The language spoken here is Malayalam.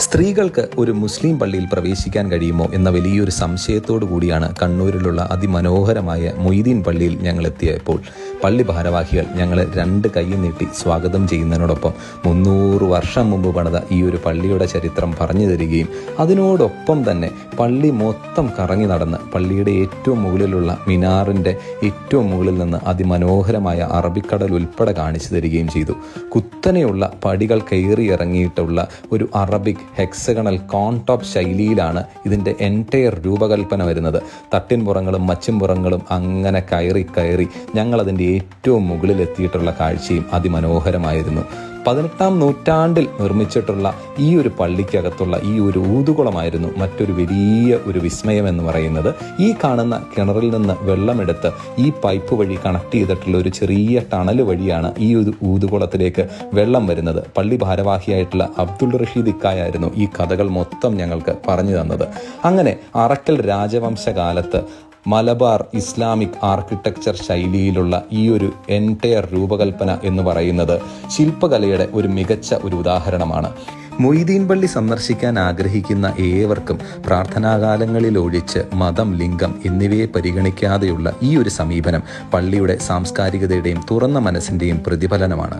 സ്ത്രീകൾക്ക് ഒരു മുസ്ലിം പള്ളിയിൽ പ്രവേശിക്കാൻ കഴിയുമോ എന്ന വലിയൊരു സംശയത്തോടു കൂടിയാണ് കണ്ണൂരിലുള്ള അതിമനോഹരമായ മൊയ്തീൻ പള്ളിയിൽ ഞങ്ങൾ എത്തിയപ്പോൾ പള്ളി ഭാരവാഹികൾ ഞങ്ങളെ 2 കൈയും നീട്ടി സ്വാഗതം ചെയ്യുന്നതിനോടൊപ്പം 300 വർഷം മുമ്പ് പണിത ഈ ഒരു പള്ളിയുടെ ചരിത്രം പറഞ്ഞു തരികയും അതിനോടൊപ്പം തന്നെ പള്ളി മൊത്തം കറങ്ങി നടന്ന് പള്ളിയുടെ ഏറ്റവും മുകളിലുള്ള മിനാറിൻ്റെ ഏറ്റവും മുകളിൽ നിന്ന് അതിമനോഹരമായ അറബിക്കടൽ ഉൾപ്പെടെ കാണിച്ചു തരികയും ചെയ്തു. കുത്തനെയുള്ള പടികൾ കയറിയിറങ്ങിയിട്ടുള്ള ഒരു അറബിക് ഹെക്സഗണൽ കോൺടോപ്പ് ശൈലിയിലാണ് ഇതിൻ്റെ എൻറ്റയർ രൂപകൽപ്പന വരുന്നത്. തട്ടിൻപുറങ്ങളും മച്ചിൻപുറങ്ങളും അങ്ങനെ കയറി ഞങ്ങളതിൻ്റെ ഏറ്റവും മുകളിലെത്തിയിട്ടുള്ള കാഴ്ചയും അതിമനോഹരമായിരുന്നു. 18-ാം നൂറ്റാണ്ടിൽ നിർമ്മിച്ചിട്ടുള്ള ഈ ഒരു പള്ളിക്കകത്തുള്ള ഈ ഒരു ഊതുകുളമായിരുന്നു മറ്റൊരു വലിയ ഒരു വിസ്മയം എന്ന് പറയുന്നത്. ഈ കാണുന്ന കിണറിൽ നിന്ന് വെള്ളമെടുത്ത് ഈ പൈപ്പ് വഴി കണക്ട് ചെയ്തിട്ടുള്ള ഒരു ചെറിയ ടണൽ വഴിയാണ് ഈ ഒരു ഊതുകുളത്തിലേക്ക് വെള്ളം വരുന്നത്. പള്ളി ഭാരവാഹിയായിട്ടുള്ള അബ്ദുൾ റഷീദ് ഇക്കായായിരുന്നു ഈ കഥകൾ മൊത്തം ഞങ്ങൾക്ക് പറഞ്ഞു തന്നത്. അങ്ങനെ അറക്കൽ രാജവംശകാലത്ത് മലബാർ ഇസ്ലാമിക് ആർക്കിടെക്ചർ ശൈലിയിലുള്ള ഈ ഒരു എൻറ്റയർ രൂപകൽപ്പന എന്ന് പറയുന്നത് ശില്പകലയുടെ ഒരു മികച്ച ഒരു ഉദാഹരണമാണ്. മൊയ്തീൻ പള്ളി സന്ദർശിക്കാൻ ആഗ്രഹിക്കുന്ന ഏവർക്കും പ്രാർത്ഥനാകാലങ്ങളിൽ ഒഴിച്ച് മതം, ലിംഗം എന്നിവയെ പരിഗണിക്കാതെയുള്ള ഈ ഒരു സമീപനം പള്ളിയുടെ സാംസ്കാരികതയുടെയും തുറന്ന മനസ്സിൻ്റെയും പ്രതിഫലനമാണ്.